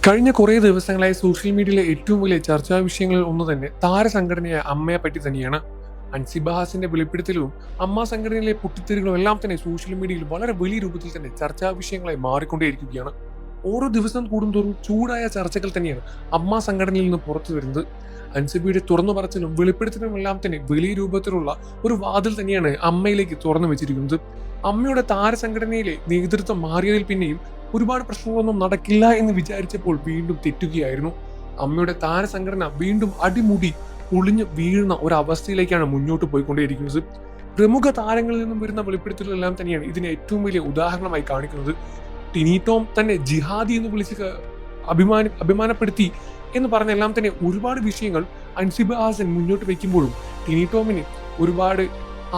കഴിഞ്ഞ കുറേ ദിവസങ്ങളായി സോഷ്യൽ മീഡിയയിലെ ഏറ്റവും വലിയ ചർച്ചാ വിഷയങ്ങളിൽ ഒന്ന് തന്നെ താരസംഘടനയായ അമ്മയെ പറ്റി തന്നെയാണ്. അൻസിബ ഹാസിന്റെ വെളിപ്പെടുത്തലും അമ്മ സംഘടനയിലെ പൊട്ടിത്തെറികളും എല്ലാം തന്നെ സോഷ്യൽ മീഡിയയിൽ വളരെ വലിയ രൂപത്തിൽ തന്നെ ചർച്ചാ വിഷയങ്ങളായി മാറിക്കൊണ്ടേയിരിക്കുകയാണ്. ഓരോ ദിവസം കൂടുന്തോറും ചൂടായ ചർച്ചകൾ തന്നെയാണ് അമ്മ സംഘടനയിൽ നിന്ന് പുറത്തു വരുന്നത്. അൻസിബയുടെ തുറന്നു പറച്ചിലും വെളിപ്പെടുത്തലും എല്ലാം തന്നെ വലിയ രൂപത്തിലുള്ള ഒരു വാതിൽ തന്നെയാണ് അമ്മയിലേക്ക് തുറന്നു വെച്ചിരിക്കുന്നത്. അമ്മയുടെ താരസംഘടനയിലെ നേതൃത്വം മാറിയതിൽ പിന്നെയും ഒരുപാട് പ്രശ്നങ്ങളൊന്നും നടക്കില്ല എന്ന് വിചാരിച്ചപ്പോൾ വീണ്ടും തെറ്റുകയായിരുന്നു. അമ്മയുടെ താരസംഘടന വീണ്ടും അടിമുടി പൊളിഞ്ഞു വീഴുന്ന ഒരവസ്ഥയിലേക്കാണ് മുന്നോട്ട് പോയിക്കൊണ്ടേയിരിക്കുന്നത്. പ്രമുഖ താരങ്ങളിൽ നിന്നും വരുന്ന വെളിപ്പെടുത്തലെല്ലാം തന്നെയാണ് ഇതിന് ഏറ്റവും വലിയ ഉദാഹരണമായി കാണിക്കുന്നത്. ടിനി ടോം തന്നെ ജിഹാദി എന്ന് വിളിച്ച് അഭിമാനപ്പെടുത്തി എന്ന് പറഞ്ഞെല്ലാം തന്നെ ഒരുപാട് വിഷയങ്ങൾ അൻസിബ ഹാസൻ മുന്നോട്ട് വയ്ക്കുമ്പോഴും ടിനി ടോമിന് ഒരുപാട്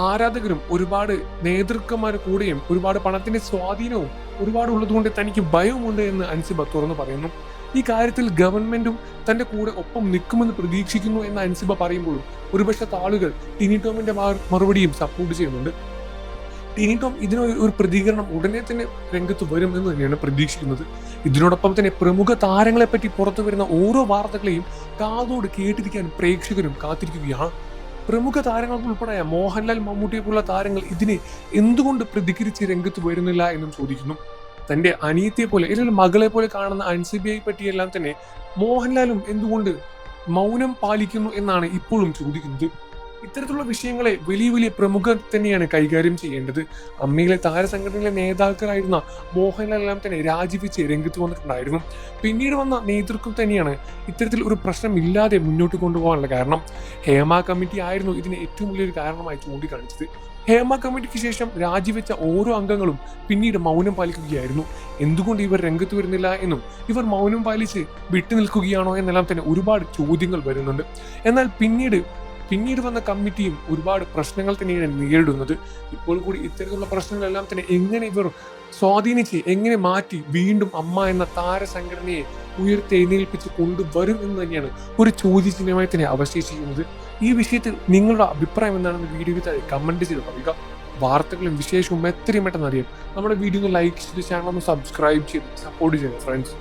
ആരാധകരും ഒരുപാട് നേതൃത്വന്മാരുടെ കൂടെയും ഒരുപാട് പണത്തിന്റെ സ്വാധീനവും ഒരുപാട് ഉള്ളതുകൊണ്ട് തനിക്ക് ഭയമുണ്ട് എന്ന് അൻസിബ തുറന്നു പറയുന്നു. ഈ കാര്യത്തിൽ ഗവൺമെന്റും തന്റെ കൂടെ ഒപ്പം നിൽക്കുമെന്ന് പ്രതീക്ഷിക്കുന്നു എന്ന് അൻസിബ പറയുമ്പോഴും ഒരുപക്ഷെ ആളുകൾ ടിനി ടോമിന്റെ മറുപടിയും സപ്പോർട്ട് ചെയ്യുന്നുണ്ട്. ടിനി ടോം ഇതിന് ഒരു പ്രതികരണം ഉടനെ തന്നെ രംഗത്ത് വരും എന്ന് തന്നെയാണ് പ്രതീക്ഷിക്കുന്നത്. ഇതിനോടൊപ്പം തന്നെ പ്രമുഖ താരങ്ങളെ പറ്റി പുറത്തു വരുന്ന ഓരോ വാർത്തകളെയും കാതോട് കേട്ടിരിക്കാൻ പ്രേക്ഷകരും കാത്തിരിക്കുകയാണ്. പ്രമുഖ താരങ്ങൾ ഉൾപ്പെടെ മോഹൻലാൽ, മമ്മൂട്ടിയെ പോലുള്ള താരങ്ങൾ ഇതിനെ എന്തുകൊണ്ട് പ്രതികരിച്ച് രംഗത്ത് വരുന്നില്ല എന്നും ചോദിക്കുന്നു. തന്റെ അനിയത്തിയെ പോലെ അല്ലെങ്കിൽ മകളെ പോലെ കാണുന്ന അൻസിബയെ പറ്റിയെല്ലാം തന്നെ മോഹൻലാലും എന്തുകൊണ്ട് മൗനം പാലിക്കുന്നു എന്നാണ് ഇപ്പോഴും ചോദിക്കുന്നത്. ഇത്തരത്തിലുള്ള വിഷയങ്ങളെ വലിയ വലിയ പ്രമുഖർ തന്നെയാണ് കൈകാര്യം ചെയ്യേണ്ടത്. അമ്മയിലെ താരസംഘടനയിലെ നേതാക്കളായിരുന്ന മോഹൻലാലെല്ലാം തന്നെ രാജിവെച്ച് രംഗത്ത് വന്നിട്ടുണ്ടായിരുന്നു. പിന്നീട് വന്ന നേതൃത്വം തന്നെയാണ് ഇത്തരത്തിൽ ഒരു പ്രശ്നമില്ലാതെ മുന്നോട്ട് കൊണ്ടുപോകാനുള്ള കാരണം. ഹേമ കമ്മിറ്റി ആയിരുന്നു ഇതിന് ഏറ്റവും വലിയൊരു കാരണമായി ചൂണ്ടിക്കാണിച്ചത്. ഹേമ കമ്മിറ്റിക്ക് ശേഷം രാജിവെച്ച ഓരോ അംഗങ്ങളും പിന്നീട് മൗനം പാലിക്കുകയായിരുന്നു. എന്തുകൊണ്ട് ഇവർ രംഗത്ത് വരുന്നില്ല എന്നും ഇവർ മൗനം പാലിച്ച് വിട്ടുനിൽക്കുകയാണോ എന്നെല്ലാം തന്നെ ഒരുപാട് ചോദ്യങ്ങൾ വരുന്നുണ്ട്. എന്നാൽ പിന്നീട് വന്ന കമ്മിറ്റിയും ഒരുപാട് പ്രശ്നങ്ങൾ തന്നെയാണ് നേരിടുന്നത്. ഇപ്പോൾ കൂടി ഇത്തരത്തിലുള്ള പ്രശ്നങ്ങളെല്ലാം തന്നെ എങ്ങനെ ഇവർ സ്വാധീനിച്ച് എങ്ങനെ മാറ്റി വീണ്ടും അമ്മ എന്ന താരസംഘടനയെ ഉയർത്തെഴുന്നേൽപ്പിച്ച് കൊണ്ടുവരും എന്ന് തന്നെയാണ് ഒരു ചോദ്യചിഹ്നമായി തന്നെ അവശേഷിക്കുന്നത്. ഈ വിഷയത്തിൽ നിങ്ങളുടെ അഭിപ്രായം എന്താണെന്ന് വീഡിയോയിൽ താഴെ കമന്റ് ചെയ്ത് പറയുക. വാർത്തകളും വിശേഷവും എത്രയും പെട്ടെന്ന് അറിയാം നമ്മുടെ വീഡിയോ ഒന്ന് ലൈക്ക് ചെയ്ത് ചാനൽ ഒന്ന് സബ്സ്ക്രൈബ് ചെയ്ത് സപ്പോർട്ട് ചെയ്യുക ഫ്രണ്ട്സ്.